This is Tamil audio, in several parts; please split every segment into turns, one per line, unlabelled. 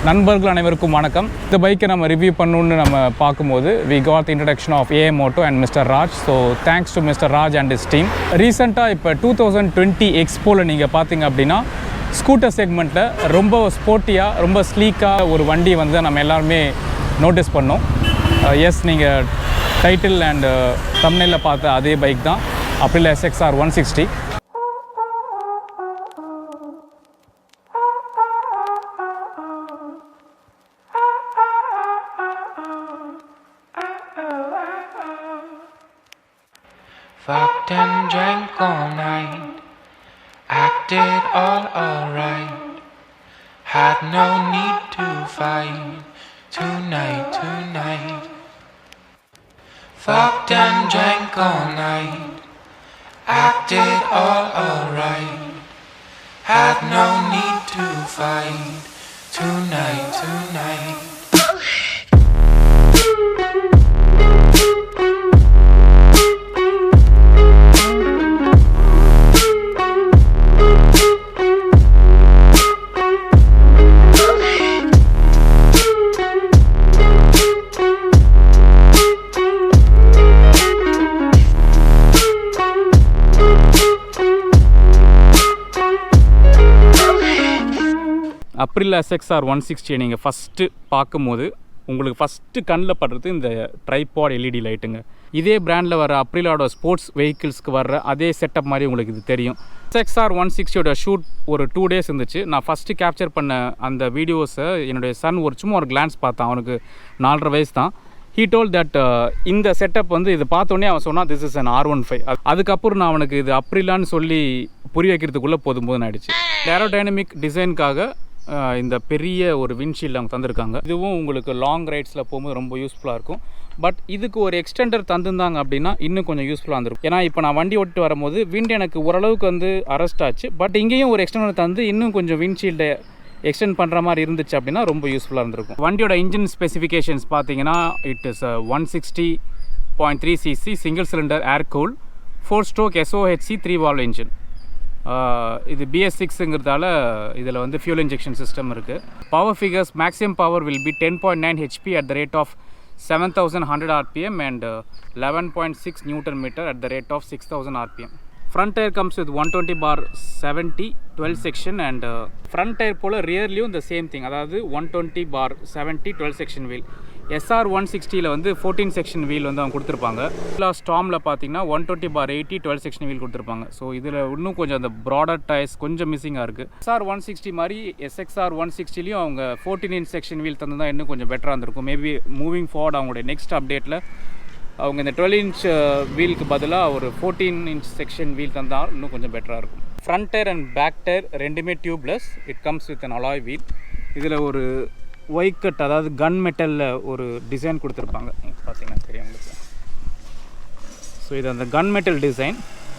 நண்பர்கள் அனைவருக்கும் வணக்கம். இந்த பைக்கை நம்ம ரிவ்யூ பண்ணணும்னு நம்ம பார்க்கும்போது we got the introduction of AA Moto and Mr. Raj. So thanks to Mr. Raj and his team. ரீசெண்டாக இப்போ 2020 எக்ஸ்போவில் நீங்கள் பார்த்தீங்க அப்படின்னா ஸ்கூட்டர் செக்மெண்ட்டில் ரொம்ப ஸ்போர்ட்டியாக ரொம்ப ஸ்லீக்காக ஒரு வண்டி வந்து நம்ம எல்லாருமே நோட்டீஸ் பண்ணோம். எஸ், நீங்கள் டைட்டில் அண்ட் தம்ப்நெயிலில் பார்த்த அதே பைக் தான் Aprilia SXR 160.
Fucked and drank all night, acted all alright, had no need to fight, tonight. Fucked and drank all night, acted all alright, had no need to fight, tonight.
Aprilia SXR 160 நீங்கள் ஃபஸ்ட்டு பார்க்கும்போது உங்களுக்கு ஃபஸ்ட்டு கண்ணில் படுறது இந்த ட்ரைபாட் எல்இடி லைட்டுங்க. இதே பிராண்டில் வர அப்ரிலாவோட ஸ்போர்ட்ஸ் வெஹிக்கிள்ஸ்க்கு வர்ற அதே செட்டப் மாதிரி உங்களுக்கு இது தெரியும். SXR 160யோட ஷூட் ஒரு 2 days இருந்துச்சு. நான் ஃபஸ்ட்டு கேப்சர் பண்ண அந்த வீடியோஸை என்னுடைய சன் சும்மா ஒரு கிளான்ஸ் பார்த்தான். அவனுக்கு 4.5 வயசு தான். ஹீ டோல் தட் இந்த செட்டப் வந்து இது பார்த்தோன்னே அவன் சொன்னால் திஸ் இஸ் an R15. அதுக்கப்புறம் நான் அவனுக்கு இது அப்ரிலான்னு சொல்லி புரிய வைக்கிறதுக்குள்ளே போதும் ஆயிடுச்சு. ஏரோடைனமிக் டிசைனுக்காக இந்த பெரிய ஒரு விண்ட்ஷீல்டு அவங்க தந்திருக்காங்க. இதுவும் உங்களுக்கு லாங் ரைட்ஸில் போகும்போது ரொம்ப யூஸ்ஃபுல்லாக இருக்கும். பட் இதுக்கு ஒரு எக்ஸ்டெண்டர் தந்துருந்தாங்க அப்படின்னா இன்னும் கொஞ்சம் யூஸ்ஃபுல்லாக இருந்திருக்கும். ஏன்னா இப்போ நான் வண்டி ஓட்டிட்டு வரும்போது விண்ட் எனக்கு ஓரளவுக்கு வந்து அரெஸ்ட் ஆச்சு. பட் இங்கேயும் ஒரு எக்ஸ்டெண்டர் தந்து இன்னும் கொஞ்சம் விண்ட்ஷீல்டை எக்ஸ்டெண்ட் பண்ணுற மாதிரி இருந்துச்சு அப்படின்னா ரொம்ப யூஸ்ஃபுல்லாக இருந்திருக்கும். வண்டியோட இன்ஜின் ஸ்பெசிஃபிகேஷன்ஸ் பார்த்தீங்கன்னா it is 160.3 cc single cylinder air cool 4-stroke SOHC 3-valve engine. இது BS6ங்கிறதால இதில் வந்து ஃபியூல் இன்ஜெக்ஷன் சிஸ்டம் இருக்குது. Power figures maximum power will be 10.9 HP at the rate of 7100 RPM and 11.6 Nm at the rate of 6000 RPM. Front tire comes with 120/70 12 section and front tire போல் ரியர்லேயும் the same thing, அதாவது 120/70 12 section wheel. SR 160ல வந்து 14 section wheel வந்து அவங்க கொடுத்துருப்பாங்க. ஸ்டார்மில் பார்த்தீங்கன்னா 120/80 12 section wheel கொடுத்துருப்பாங்க. ஸோ இதில் இன்னும் கொஞ்சம் அந்த ப்ராடர் டயர்ஸ் கொஞ்சம் மிஸ்ஸிங்காக இருக்குது. SR 160 மாதிரி SXR 160லையும் அவங்க 14 section wheel தந்து இன்னும் கொஞ்சம் பெட்டராக இருந்திருக்கும். மேபி மூவிங் ஃபார்வர்ட் அவங்களுடைய நெக்ஸ்ட் அப்டேட்டில் அவங்க இந்த 12-inch வீலுக்கு பதிலாக ஒரு 14-inch செக்ஷன் வீல் தந்தால் இன்னும் கொஞ்சம் பெட்டராக இருக்கும். Front tyre and back tyre ரெண்டுமே tubeless. It comes with an alloy wheel. இதில் ஒரு ஒயிட் கட், அதாவது கன் மெட்டலில் ஒரு டிசைன் கொடுத்துருப்பாங்க. பார்த்தீங்கன்னா தெரியும் உங்களுக்கு. ஸோ இது அந்த கன் மெட்டல் டிசைன்.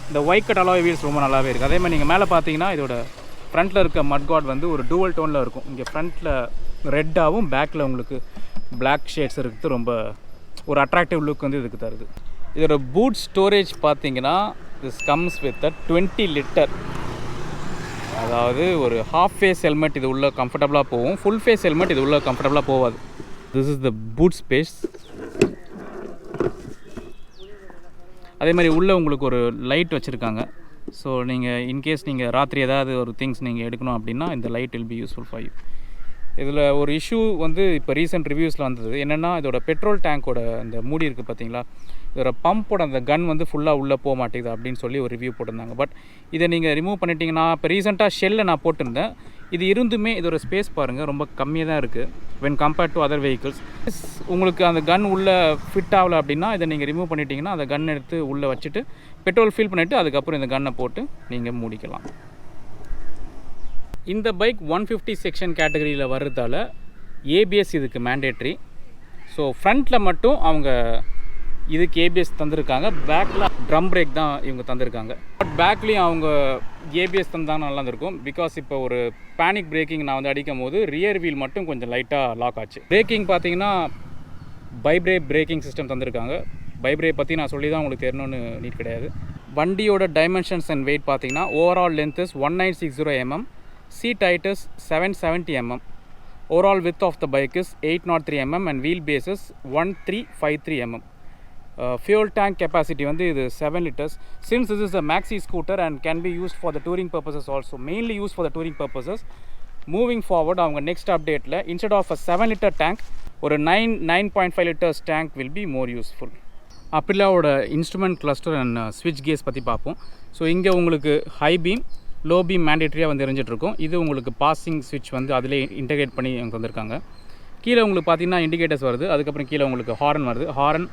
இந்த ஒயிட் கட் அலாய் வீல்ஸ் ரொம்ப நல்லாவே இருக்குது. அதே மாதிரி நீங்கள் மேலே பார்த்தீங்கன்னா இதோட ஃப்ரண்ட்டில் இருக்க மட் கார்ட் வந்து ஒரு டூவல் டோனில் இருக்கும். இங்கே ஃப்ரண்ட்டில் ரெட்டாகவும் பேக்கில் உங்களுக்கு பிளாக் ஷேட்ஸ் இருக்குது. ரொம்ப ஒரு அட்ராக்டிவ் லுக் வந்து இதுக்கு தருது. இதோட பூட் ஸ்டோரேஜ் பார்த்தீங்கன்னா திஸ் கம்ஸ் வித் 20 லிட்டர். அதாவது ஒரு ஹாஃப் ஃபேஸ் ஹெல்மெட் இது உள்ள கம்ஃபர்டபுளாக போகும். ஃபுல் ஃபேஸ் ஹெல்மெட் இது உள்ள கம்ஃபர்டபுளாக போகாது. This is the boot space. அதே மாதிரி உள்ளே உங்களுக்கு ஒரு லைட் வச்சுருக்காங்க. ஸோ நீங்கள் இன்கேஸ் நீங்கள் ராத்திரி ஏதாவது ஒரு திங்ஸ் நீங்கள் எடுக்கணும் அப்படின்னா இந்த light will be useful for you. இதில் ஒரு இஷ்யூ வந்து இப்போ ரீசெண்ட் ரிவ்யூஸில் வந்தது என்னென்னா, இதோட பெட்ரோல் டேங்க்கோட அந்த மூடி இருக்குது பார்த்தீங்களா, இதோட பம்போட அந்த கன் வந்து ஃபுல்லாக உள்ளே போக மாட்டேங்குது அப்படின்னு சொல்லி ஒரு ரிவ்யூ போட்டிருந்தாங்க. பட் இதை நீங்கள் ரிமூவ் பண்ணிட்டீங்கன்னா, இப்போ ரீசெண்டாக ஷெல்லில் நான் போட்டிருந்தேன். இது இருந்துமே இதோட ஸ்பேஸ் பாருங்கள் ரொம்ப கம்மியாக தான் இருக்குது when compared to other vehicles. உங்களுக்கு அந்த கன் உள்ளே ஃபிட் ஆகலை அப்படின்னா இதை நீங்கள் ரிமூவ் பண்ணிட்டீங்கன்னா அந்த கன் எடுத்து உள்ளே வச்சுட்டு பெட்ரோல் ஃபில் பண்ணிவிட்டு அதுக்கப்புறம் இந்த கன்னை போட்டு நீங்கள் மூடிக்கலாம். இந்த பைக் 150 செக்ஷன் கேட்டகரியில் வர்றதால ஏபிஎஸ் இதுக்கு மேண்டேட்ரி. ஸோ ஃப்ரண்ட்டில் மட்டும் அவங்க இதுக்கு ஏபிஎஸ் தந்திருக்காங்க. பேக்கில் ட்ரம் பிரேக் தான் இவங்க தந்திருக்காங்க. பட் பேக்லேயும் அவங்க ஏபிஎஸ் தந்தாங்க நல்லா இருந்திருக்கும். பிகாஸ் இப்போ ஒரு பேனிக் பிரேக்கிங் நான் வந்து அடிக்கும் போது ரியர் வீல் மட்டும் கொஞ்சம் லைட்டாக லாக் ஆச்சு. பிரேக்கிங் பார்த்தீங்கன்னா பைப்ரே பிரேக்கிங் சிஸ்டம் தந்திருக்காங்க. பைப்ரே பற்றி நான் சொல்லி தான் உங்களுக்கு தெரியணும்னு நீட் கிடையாது. வண்டியோட டைமென்ஷன்ஸ் அண்ட் வெயிட் பார்த்தீங்கன்னா overall length is 1960 mm, seat height is 770 mm, Overall width of the bike is 803 mm and wheelbase is 1353 mm. Fuel tank capacity வந்து இது 7 liters. Since this is a maxi scooter and can be used for the touring purposes also, mainly used for the touring purposes, moving forward அவங்க next updateல instead of a 7 liter tank ஒரு 9.5 liters tank will be more useful. அப்ரிலாவோட இன்ஸ்ட்ருமெண்ட் கிளஸ்டர் அண்ட் ஸ்விட்ச் கேஸ் பற்றி பார்ப்போம். ஸோ இங்கே உங்களுக்கு ஹை பீம் லோ பீம் மேண்டேட்டரியாக வந்து எரிஞ்சிட்ருக்கும். இது உங்களுக்கு பாசிங் ஸ்விட்ச் வந்து அதிலே இன்டெகிரேட் பண்ணி அவங்க வந்திருக்காங்க. கீழே உங்களுக்கு பார்த்தீங்கன்னா இண்டிகேட்டர்ஸ் வருது. அதுக்கப்புறம் கீழே உங்களுக்கு ஹாரன் வருது. ஹாரன்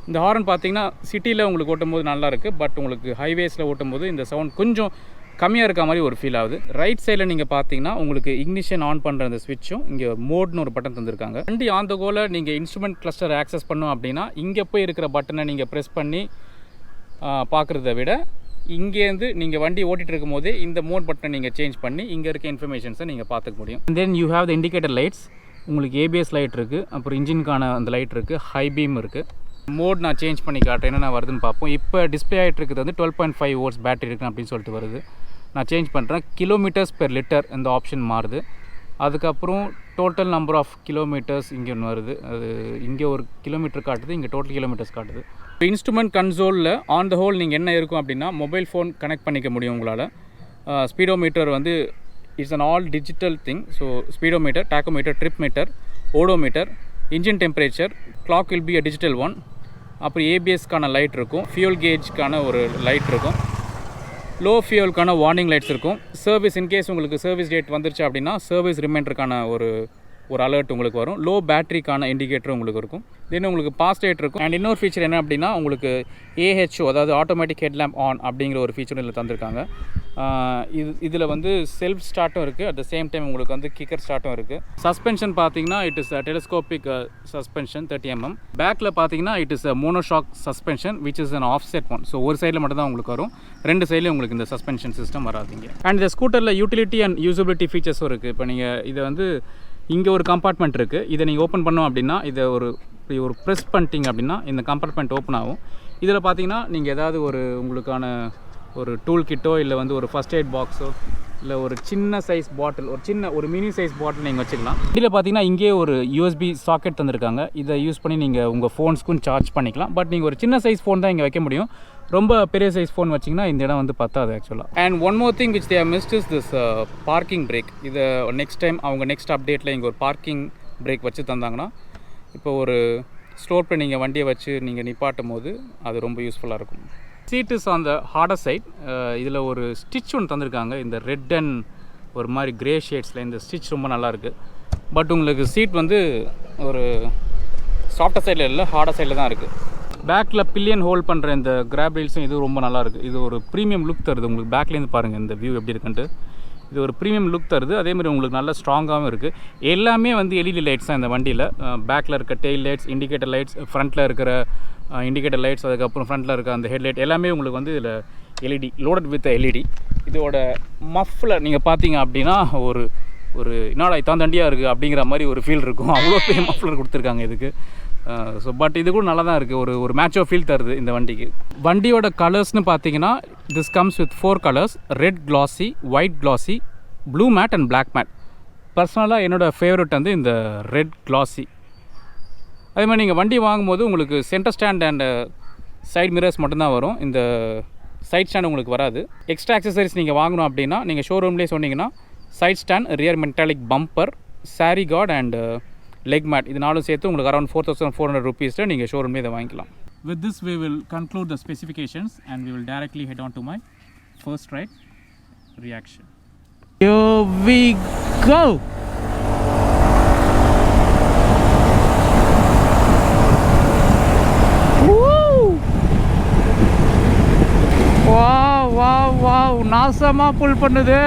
இந்த ஹாரன் பார்த்தீங்கன்னா சிட்டியில் உங்களுக்கு ஓட்டும்போது நல்லாயிருக்கு. பட் உங்களுக்கு ஹைவேஸில் ஓட்டும்போது இந்த சவுண்ட் கொஞ்சம் கம்மியாக இருக்க மாதிரி ஒரு ஃபீல் ஆகுது. ரைட் சைடில் நீங்கள் பார்த்தீங்கன்னா உங்களுக்கு இக்னிஷன் ஆன் பண்ணுற அந்த ஸ்விட்சும் இங்கே மோட்னு ஒரு பட்டன் தந்திருக்காங்க. வண்டி ஆன் த கோல நீங்கள் இன்ஸ்ட்ருமெண்ட் கிளஸ்டர் ஆக்சஸ் பண்ணோம் அப்படின்னா இங்கே போய் இருக்கிற பட்டனை நீங்கள் ப்ரெஸ் பண்ணி பார்க்குறத விட இங்கேருந்து நீங்கள் வண்டி ஓட்டிகிட்டு இருக்கும் போதே இந்த மோட் பட்டனை நீங்கள் சேஞ்ச் பண்ணி இங்கே இருக்க இன்ஃபர்மேஷன்ஸை நீங்கள் பார்த்துக்க முடியும். Then you have the indicator lights. உங்களுக்கு ஏபிஎஸ் லைட் இருக்குது, அப்புறம் இன்ஜினுக்கான அந்த லைட் இருக்குது, ஹை பீம் இருக்குது. மோட் நான் சேஞ்ச் பண்ணி காட்டுறேன், என்னென்ன வருதுன்னு பார்ப்போம். இப்போ டிஸ்பிளே ஆகிட்டு இருக்குது வந்து 12.5 volts பேட்டரி இருக்குது அப்படின்னு சொல்லிட்டு வருது. நான் சேஞ்ச் பண்ணுறேன். கிலோமீட்டர்ஸ் பெர் லிட்டர் இந்த ஆப்ஷன் மாறுது. அதுக்கப்புறம் டோட்டல் நம்பர் ஆஃப் கிலோமீட்டர்ஸ் இங்கே ஒன்று வருது. அது இங்கே ஒரு கிலோமீட்டர் காட்டுது, இங்கே டோட்டல் கிலோமீட்டர்ஸ் காட்டுது. இன்ஸ்ட்ருமெண்ட் கன்சோலில் ஆன் த ஹோல் நீங்கள் என்ன இருக்கும் அப்படின்னா மொபைல் ஃபோன் கனெக்ட் பண்ணிக்க முடியும் உங்களால். ஸ்பீடோமீட்டர் வந்து it's an all digital thing. So speedometer, tachometer, trip meter, odometer, engine temperature, clock will be a digital one. அப்புறம் ஏபிஎஸ்க்கான லைட் இருக்கும், ஃபியூல் கேஜ்க்கான ஒரு லைட் இருக்கும், லோ ஃபியூலுக்கான வார்னிங் லைட்ஸ் இருக்கும். சர்வீஸ் இன்கேஸ் உங்களுக்கு சர்வீஸ் டேட் வந்துருச்சு அப்படின்னா சர்வீஸ் ரிமைண்டருக்கான ஒரு அலர்ட் உங்களுக்கு வரும். லோ பேட்டரிக்கான இண்டிகேட்டர் உங்களுக்கு இருக்கும். தென் உங்களுக்கு பாஸ் டேட் இருக்கும். அண்ட் இன்னொரு ஃபீச்சர் என்ன அப்படின்னா உங்களுக்கு ஏஹெச்ஓ அதாவது ஆட்டோமேட்டிக் ஹெட்லாம்ப் ஆன் அப்படிங்கிற ஒரு ஃபீச்சர் இதில் தந்திருக்காங்க. இதில் வந்து செல்ஃப் ஸ்டார்ட்டும் இருக்குது, அட் த சேம் டைம் உங்களுக்கு வந்து கிக்கர் ஸ்டார்ட்டும் இருக்குது. சஸ்பென்ஷன் பார்த்தீங்கன்னா it is telescopic suspension 30 mm. பேக்கில் பார்த்தீங்கன்னா it is monoshock suspension which is an offset one. So ஒரு சைடில் மட்டும் தான் உங்களுக்கு வரும், ரெண்டு சைட்லேயும் உங்களுக்கு இந்த சஸ்பென்ஷன் சிஸ்டம் வராதிங்க. அண்ட் இந்த ஸ்கூட்டரில் யூட்டிலிட்டி அண்ட் யூசபிலிட்டி ஃபீச்சர்ஸும் இருக்குது. இப்போ நீங்கள் இதை வந்து இங்கே ஒரு கம்பார்ட்மெண்ட் இருக்குது. இதை நீங்கள் ஓப்பன் பண்ணோம் அப்படின்னா இதை ஒரு ப்ரெஸ் பண்ணிட்டீங்க அப்படின்னா இந்த கம்பார்ட்மெண்ட் ஓப்பன் ஆகும். இதில் பார்த்தீங்கன்னா நீங்கள் ஏதாவது உங்களுக்கான ஒரு டூல் கிட்டோ இல்லை வந்து ஒரு ஃபஸ்ட் எய்ட் பாக்ஸோ இல்லை ஒரு சின்ன சைஸ் பாட்டில், ஒரு மினி சைஸ் பாட்டில் நீங்கள் வச்சுக்கலாம். இதில் பார்த்தீங்கன்னா இங்கே ஒரு யூஎஸ்பி சாக்கெட் தந்திருக்காங்க. இதை யூஸ் பண்ணி நீங்கள் உங்கள் ஃபோன்ஸ்க்கும் சார்ஜ் பண்ணிக்கலாம். பட் நீங்கள் ஒரு சின்ன சைஸ் ஃபோன் தான் இங்கே வைக்க முடியும். ரொம்ப பெரிய சைஸ் ஃபோன் வச்சிங்கன்னா இந்த இடம் வந்து பத்தாது ஆக்சுவலாக. And one more thing which they missed is this parking brake. இதை நெக்ஸ்ட் டைம் அவங்க நெக்ஸ்ட் அப்டேட்டில் இங்கே ஒரு பார்க்கிங் பிரேக் வச்சு தந்தாங்கன்னா இப்போ ஒரு ஸ்டோப்பில் நீங்கள் வண்டியை வச்சு நீங்கள் நிப்பாட்டும் போது அது ரொம்ப யூஸ்ஃபுல்லாக இருக்கும். Seat is on the harder side. இதில் ஒரு ஸ்டிச் ஒன்று தந்திருக்காங்க. இந்த ரெட் அண்ட் ஒரு மாதிரி கிரே ஷேட்ஸில் இந்த ஸ்டிச் ரொம்ப நல்லாயிருக்கு. பட் உங்களுக்கு சீட் வந்து ஒரு சாஃப்டர் சைடில் இல்லை, ஹார்டர் சைடில் தான் இருக்குது. பேக்கில் பில்லியன் ஹோல்ட் பண்ணுற இந்த கிராப் ரீல்ஸும் இது ரொம்ப நல்லாயிருக்கு. இது ஒரு ப்ரீமியம் லுக் தருது. உங்களுக்கு பேக்லேருந்து பாருங்கள் இந்த வியூ எப்படி இருக்குன்ட்டு. இது ஒரு ப்ரீமியம் லுக் தருது. அதேமாதிரி உங்களுக்கு நல்ல ஸ்ட்ராங்காகவும் இருக்குது. எல்லாமே வந்து எல்இடி லைட்ஸ் தான் இந்த வண்டியில். பேக்கில் இருக்க டெயில் லைட்ஸ், இண்டிகேட்டர் லைட்ஸ், ஃப்ரண்ட்டில் இருக்கிற இண்டிகேட்டர் லைட்ஸ், அதுக்கப்புறம் ஃப்ரண்ட்டில் இருக்க அந்த ஹெட்லைட் எல்லாமே உங்களுக்கு வந்து இதில் எல்இடி லோடட் வித் எல்இடி. இதோட மஃப்ல நீங்கள் பார்த்தீங்க அப்படின்னா ஒரு என்னடா தாண்டியாக இருக்குது அப்படிங்கிற மாதிரி ஒரு ஃபீல் இருக்கும். அவ்வளோ பெரிய மஃப்லர் கொடுத்துருக்காங்க இதுக்கு. ஸோ பட் இது கூட நல்லா தான் இருக்குது. ஒரு மேட்சோ ஃபீல் தருது இந்த வண்டிக்கு. வண்டியோட கலர்ஸ்னு பார்த்தீங்கன்னா this comes with 4 colors: red glossy, white glossy, blue matte and black matte. பர்சனலாக என்னோடய ஃபேவரட் வந்து இந்த ரெட் கிளாஸி. அதே மாதிரி நீங்கள் வண்டி வாங்கும்போது உங்களுக்கு centre stand and side mirrors மட்டும்தான் வரும். இந்த சைட் ஸ்டாண்ட் உங்களுக்கு வராது. எக்ஸ்ட்ரா ஆக்சசரிஸ் நீங்கள் வாங்கணும் அப்படின்னா நீங்கள் ஷோரூம்லேயே சொன்னீங்கன்னா side stand, rear metallic bumper, sari guard and leg mat இது நாலும் சேர்த்து உங்களுக்கு அரௌண்ட் 4,400 rupees நீங்கள் ஷோரூம்லேயே இதை வாங்கிக்கலாம். With this we will conclude the specifications and we will directly head on to my first ride reaction. Here we go! Wow, நாசமா புல் பண்ணுது.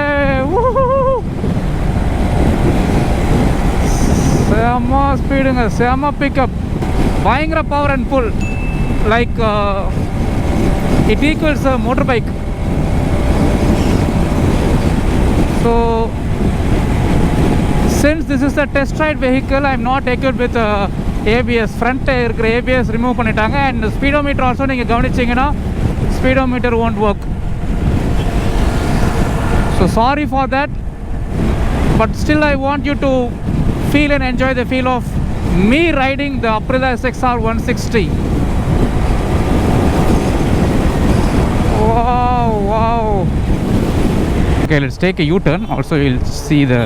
செம ஸ்பீடுங்க, செம பிக்கப், பயங்கர power and pull. Like it equals a motorbike. So since this is a test ride vehicle, I am not equipped with ABS. Front இருக்கிற ABS ரிமூவ் பண்ணிட்டாங்க. அண்ட் ஸ்பீடோமீட்டர் ஆல்சோ நீங்கள் கவனிச்சிங்கன்னா speedometer won't work. So sorry for that.
but still I want you to feel and enjoy the feel of me riding the Aprilia SXR 160. Wow. Okay, let's take a U-turn. Also we'll see the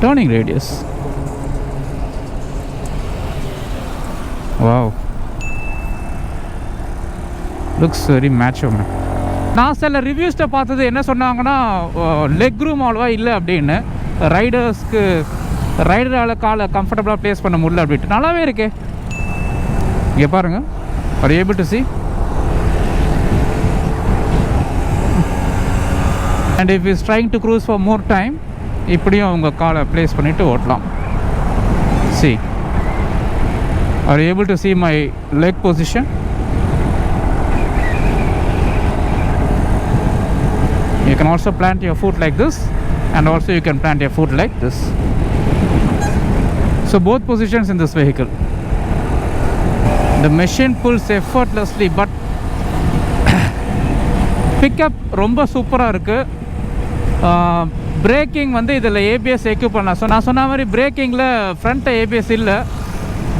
turning radius. Wow, looks very macho man. நான் சில ரிவ்யூஸ்ட்டை பார்த்தது என்ன சொன்னாங்கன்னா லெக் ரூம் அவ்வளோவா இல்லை அப்படின்னு, ரைடரால் காலை கம்ஃபர்டபுளாக ப்ளேஸ் பண்ண முடியல அப்படின்ட்டு. நல்லாவே இருக்கே. இங்கே பாருங்கள், are able to see. And if he's trying to cruise for more time, இப்படியும் அவங்க காலை ப்ளேஸ் பண்ணிவிட்டு ஓட்டலாம். See, are you able to see my leg position? You can also plant your foot like this, and also you can plant your foot like this. So both positions in this vehicle. The machine pulls effortlessly, but pickup ரொம்ப சூப்பராக இருக்குது. பிரேக்கிங் வந்து இதில் ஏபிஎஸ் எக்யூப் பண்ணலாம். ஸோ நான் சொன்ன மாதிரி பிரேக்கிங்கில் ஃப்ரண்ட்டில் ஏபிஎஸ் இல்லை,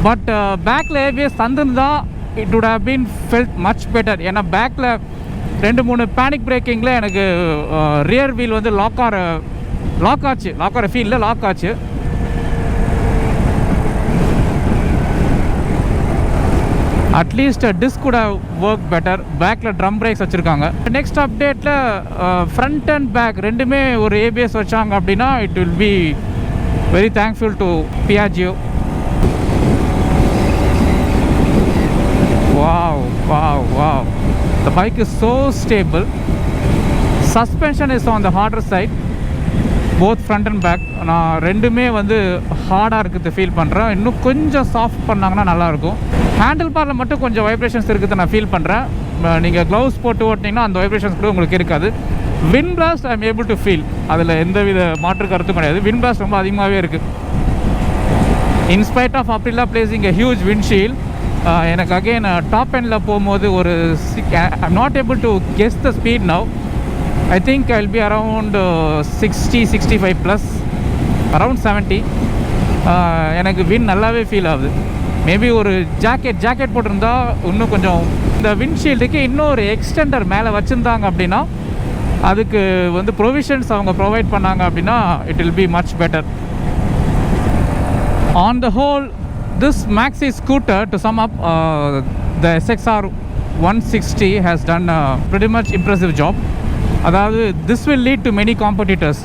பட் பேக்கில் ஏபிஎஸ் தந்துருந்தா it would have been felt much better. ஏன்னா பேக்கில் 2-3 பேனிக் பிரேக்கிங்கில் எனக்கு ரியர் வீல் வந்து லாக் ஆகிற ஃபீல்டில் லாக் ஆச்சு. அட்லீஸ்ட் டிஸ்க் கூட ஒர்க் பெட்டர். பேக்கில் ட்ரம் பிரேக்ஸ் வச்சுருக்காங்க. நெக்ஸ்ட் அப்டேட்டில் ஃப்ரண்ட் அண்ட் பேக் ரெண்டுமே ஒரு ஏபிஎஸ் வச்சாங்க அப்படின்னா it will be very thankful to Piaggio. Wow. The bike is so stable. Suspension is on the harder side, both front and back. நான் ரெண்டுமே வந்து ஹார்டாக இருக்குது ஃபீல் பண்ணுறேன். இன்னும் கொஞ்சம் சாஃப்ட் பண்ணாங்கன்னா நல்லாயிருக்கும். ஹேண்டில் பாரில் மட்டும் கொஞ்சம் வைப்ரேஷன்ஸ் இருக்குது நான் ஃபீல் பண்ணுறேன். நீங்கள் க்ளவுஸ் போட்டு ஓட்டினீங்கன்னா அந்த வைப்ரேஷன்ஸ் கூட உங்களுக்கு இருக்காது. Win blast I am able to feel. அதில் எந்தவித மாற்று கருத்தும் கிடையாது. வின் பிளாஸ்ட் ரொம்ப அதிகமாகவே இருக்குது. In spite of Aprilia placing a huge windshield, எனக்கு அகெயின் டாப் எண்டில் போகும்போது ஒரு I'm not able to guess the speed now. I think I'll be around 60-65 plus, around 70. எனக்கு வின் நல்லாவே ஃபீல் ஆகுது. மேபி ஒரு ஜாக்கெட் போட்டிருந்தா இன்னும் கொஞ்சம் இந்த விண்ட்ஷீல்டுக்கு இன்னும் ஒரு எக்ஸ்டெண்டர் மேலே வச்சுருந்தாங்க அப்படின்னா, அதுக்கு வந்து ப்ரொவிஷன்ஸ் அவங்க ப்ரொவைட் பண்ணாங்க அப்படின்னா it will be much better. On the whole this maxi scooter, to sum up, the SXR 160 has done a pretty much impressive job. அதாவது this will lead to many competitors.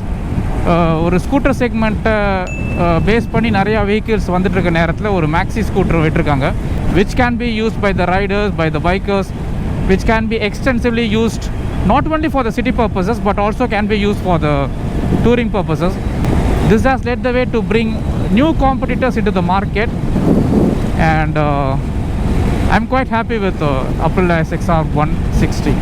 ஒரு ஸ்கூட்டர் செக்மெண்ட்டை பேஸ் பண்ணி நிறையா வெஹிக்கிள்ஸ் வந்துட்டுருக்க நேரத்தில் ஒரு மேக்ஸி ஸ்கூட்டர் விட்டுருக்காங்க, which can be used by the riders, by the bikers, which can be extensively used not only for the city purposes but also can be used for the touring purposes. This has led the way to bring new competitors into the market, and I'm quite happy with Aprilia SXR 160.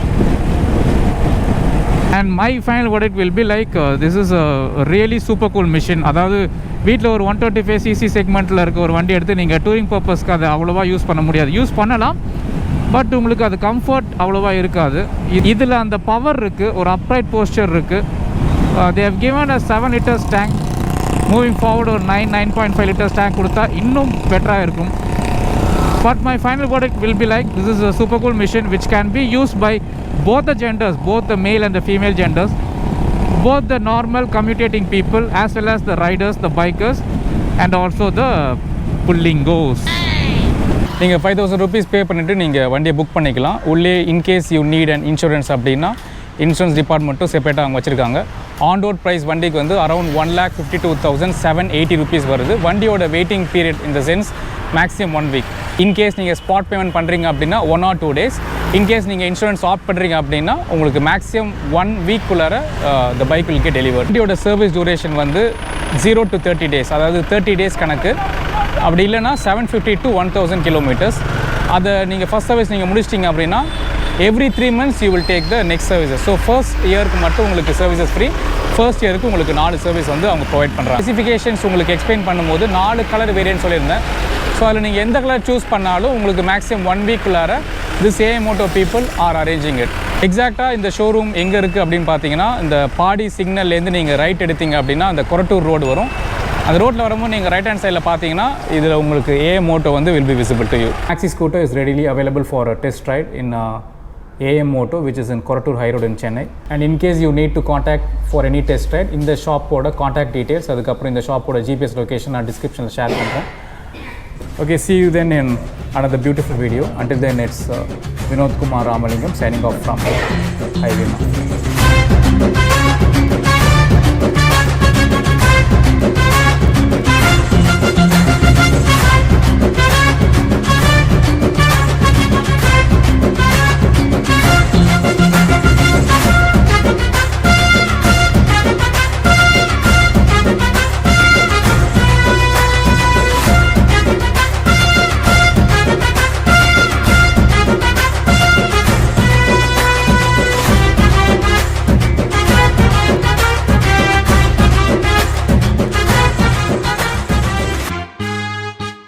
And my final verdict will be like, this is a really super cool machine. அதாவது வீட்டில் ஒரு 125cc செக்மெண்ட்டில் இருக்க ஒரு வண்டி எடுத்து நீங்கள் டூரிங் பர்பஸ்க்கு அதை அவ்வளோவா யூஸ் பண்ண முடியாது. யூஸ் பண்ணலாம், பட் உங்களுக்கு அது கம்ஃபர்ட் அவ்வளோவா இருக்காது. இதில் அந்த பவர் இருக்குது, ஒரு அப்ரைட் போஸ்டர் இருக்குது. they have given a 7 liters tank. Moving forward ஒரு 9.5 liters டேங்க் கொடுத்தா இன்னும் பெட்டராக இருக்கும். But my final product will be like, this is a super cool machine which can be used by both the genders, both the male and the female genders, both the normal commutating people as well as the riders, the bikers, and also the pullingos.
நீங்கள் 5000 rupees பே பண்ணிவிட்டு நீங்கள் வண்டியை புக் பண்ணிக்கலாம். உள்ளே in case you need and insurance அப்படின்னா இன்சூரன்ஸ் டிபார்ட்மெண்ட்டும் செப்பரேட்டாக அவங்க வச்சுருக்காங்க. ஆன் ரோட் ப்ரைஸ் வண்டிக்கு வந்து அரௌண்ட் 1,52,780 rupees வருது. வண்டியோட வெயிட்டிங் பீரியட் இந்த சென்ஸ் மேக்ஸிமம் 1 week. இன்கேஸ் நீங்கள் ஸ்பாட் பேமெண்ட் பண்ணுறீங்க அப்படின்னா 1 or 2 days. இன்கேஸ் நீங்கள் இன்சூரன்ஸ் ஆப்ட் பண்ணுறீங்க அப்படின்னா உங்களுக்கு மேக்ஸிமம் 1 week-குள்ளார the bike will get delivered. வண்டியோட சர்வீஸ் டியூரேஷன் வந்து 0 to 30 days, அதாவது 30 days கணக்கு. அப்படி இல்லைனா 750 to 1000 kilometers. அதை நீங்கள் ஃபஸ்ட் சர்வீஸ் நீங்கள் முடிச்சிட்டிங்க அப்படின்னா every 3 months you will take the next services. So first இயருக்கு மட்டும் உங்களுக்கு சர்வீசஸ் ஃப்ரீ. ஃபர்ஸ்ட் இயருக்கு உங்களுக்கு 4 சர்வீஸ் வந்து அவங்க ப்ரொவைட் பண்ணுறாங்க. ஸ்பெசிஃபிகேஷன்ஸ் உங்களுக்கு எக்ஸ்பிளைன் பண்ணும்போது 4 கலர் வேரியன்ட் சொல்லியிருந்தேன். ஸோ அதில் நீங்கள் எந்த கலர் சூஸ் பண்ணாலும் உங்களுக்கு மேக்ஸிமம் 1 week-குள்ளார this A moto people are arranging it. எக்ஸாக்டாக இந்த ஷோரூம் எங்கே இருக்குது அப்படின்னு பார்த்தீங்கன்னா, இந்த பாடி சிக்னல்லேருந்து நீங்கள் ரைட் எடுத்தீங்க அப்படின்னா அந்த கொரட்டூர் ரோடு வரும். அந்த ரோட்டில் வரும்போது நீங்கள் ரைட் ஹேண்ட் சைடில் பார்த்தீங்கன்னா இதில் உங்களுக்கு ஏ மோட்டோ வந்து will be visible to you. Maxi scooter is readily available for a test ride in AM Moto, which is in Korattur High Road in Chennai. And in case you need to contact for any test ride, in the shop oda contact details, adukapra in the shop oda GPS location na description la share pandren. Okay, see you then in another beautiful video. Until then, it's Vinod Kumar Ramalingam signing off from Highway.